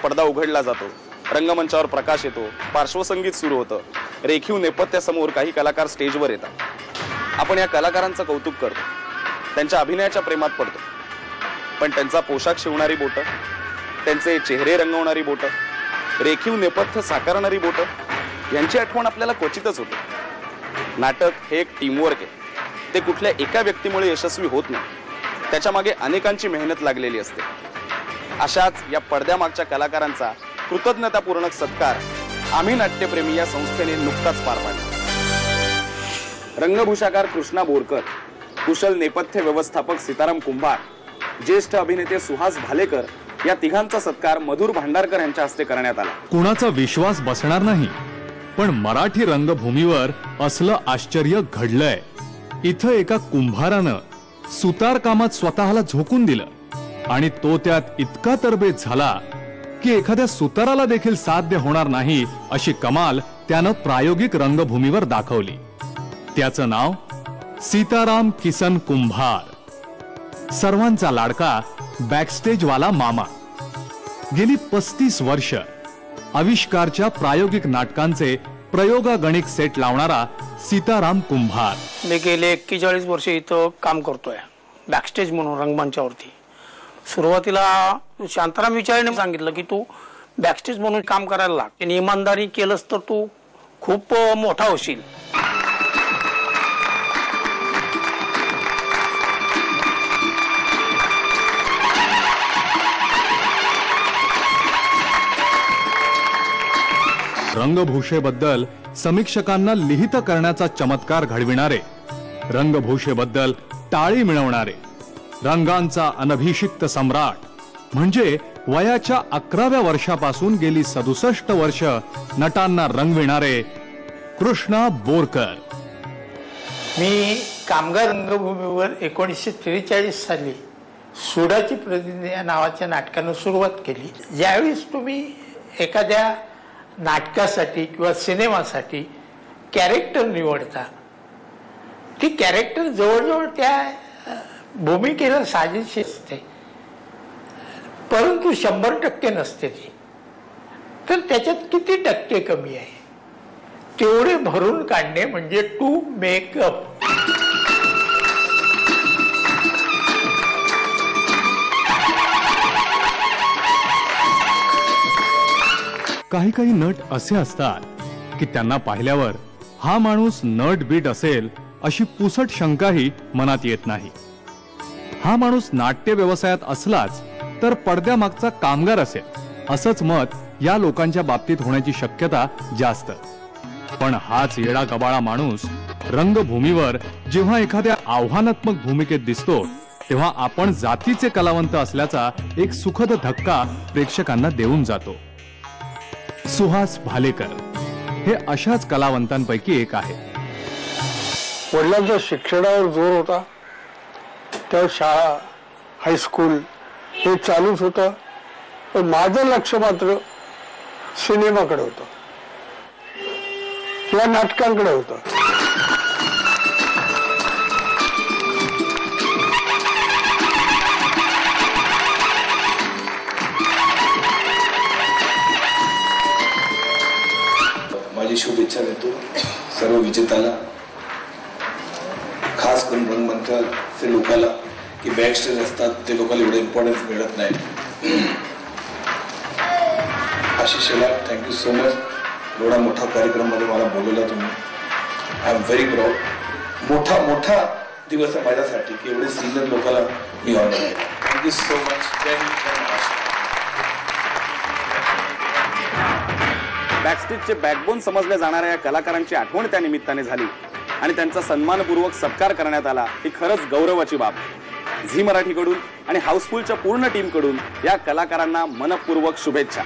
पडदा उघडला जातो, रंगमंचावर प्रकाश येतो, पार्श्वसंगीत सुरू होतं, रेखीव नेपथ्यासमोर काही कलाकार स्टेजवर येतात. आपण या कलाकारांचं कौतुक करतो, त्यांच्या अभिनयाच्या प्रेमात पडतो. पण त्यांचा पोशाख शिवणारी बोटं, त्यांचे चेहरे रंगवणारी बोटं, रेखीव नेपथ्य साकारणारी बोटं यांची आठवण आपल्याला क्वचितच होते. नाटक हे एक टीमवर्क आहे. ते कुठल्या एका व्यक्तीमुळे यशस्वी होत नाही, त्याच्या मागे अनेकांची मेहनत लागलेली असते. अशाच या पडद्यामागच्या कलाकारांचा कृतज्ञतापूर्ण सत्कार आम्ही नाट्यप्रेमी या संस्थेने नुकताच पार पाडला. रंगभूषाकार कृष्णा बोरकर, कुशल नेपथ्य व्यवस्थापक सीताराम कुंभार, ज्येष्ठ अभिनेते सुहास भालेकर या तिघांचा सत्कार मधुर भांडारकर यांच्या हस्ते करण्यात आला. कोणाचा विश्वास बसणार नाही, पण मराठी रंगभूमीवर असलं आश्चर्य घडलंय. इथं एका कुंभारानं सुतार कामात स्वतःला झोकून दिलं आणि तो त्यात इतका तरबेज झाला की एखाद्या सुताराला देखील साध्य होणार नाही अशी कमाल त्यानं प्रायोगिक रंगभूमीवर दाखवली. त्याचं नाव सीताराम किसन कुंभार, सर्वांचा लाडका बॅकस्टेज वाला मामा. गेली 35 वर्ष आविष्कारच्या प्रायोगिक नाटकांचे प्रयोगागणिक सेट लावणारा सीताराम कुंभार. मी गेले 41 वर्ष इथं काम करतोय बॅकस्टेज म्हणून रंगमंचावरती. सुरुवातीला शांताराम विचारेने सांगितलं की तू बॅकस्टेज म्हणून काम करायला लाग, आणि इमानदारी केलंस तर तू खूप मोठा होशील. रंगभूषेबद्दल समीक्षकांना लिहित करण्याचा चमत्कार घडविणारे, रंगभूषेबद्दल टाळी मिळवणारे, रंगांचा अनभिषिक्त सम्राट म्हणजे वयाच्या 11व्या वर्षापासून गेली 67 वर्ष नटांना रंगविणारे कृष्णा बोरकर. मी कामगार रंगभूमीवर 1943 साली सुडाची प्रतिज्ञा या नावाच्या नाटकानं सुरुवात केली. ज्यावेळेस तुम्ही एखाद्या नाटकासाठी किंवा सिनेमासाठी कॅरेक्टर निवडता, ती कॅरेक्टर जवळजवळ त्या भूमिकेला साजेशी असते, परंतु 100% नसते ती. तर त्याच्यात किती टक्के कमी आहे तेवढे भरून काढणे म्हणजे टू मेकअप. काही काही नट असे असतात की त्यांना पाहिल्यावर हा माणूस नट बीट असेल अशी पुसट शंकाही मनात येत नाही. हा माणूस नाट्य व्यवसायात असलाच तर पडद्यामागचा कामगार असेल असंच मत या लोकांच्या बाबतीत होण्याची शक्यता जास्त. पण हाच येडा गबाळा माणूस रंगभूमीवर जेव्हा एखाद्या आव्हानात्मक भूमिकेत दिसतो तेव्हा आपण जातीचे कलावंत असल्याचा एक सुखद धक्का प्रेक्षकांना देऊन जातो. सुहास भालेकर हे अशाच कलावंतांपैकी एक आहे. वडिलांच्या शिक्षणावर जोर होता, त्या शाळा हायस्कूल हे चालूच होतं, पण माझं लक्ष मात्र सिनेमाकडे होतं, या नाटकांकडे होतं. माझी शुभेच्छा देतो सर्व विजेत्याला, खास करून रंगमंचाचे लोकांना की बॅकस्टेज असतात ते लोकांना एवढं इम्पॉर्टन्स मिळत नाही. आशिषला थँक्यू सो मच, एवढा मोठा कार्यक्रममध्ये मला बोलवला तुम्ही. I am very proud. मोठा मोठा दिवस आहे माझ्यासाठी की एवढे सिनियर लोकांना मी ऑनर आहे. Thank you so much. बॅकस्टेजचे बॅकबोन समजल्या जाणाऱ्या या कलाकारांची आठवण त्या निमित्ताने झाली आणि त्यांचा सन्मानपूर्वक सत्कार करण्यात आला. ही खरंच गौरवाची बाब. झी मराठीकडून आणि हाऊसफुलच्या पूर्ण टीमकडून या कलाकारांना मनपूर्वक शुभेच्छा.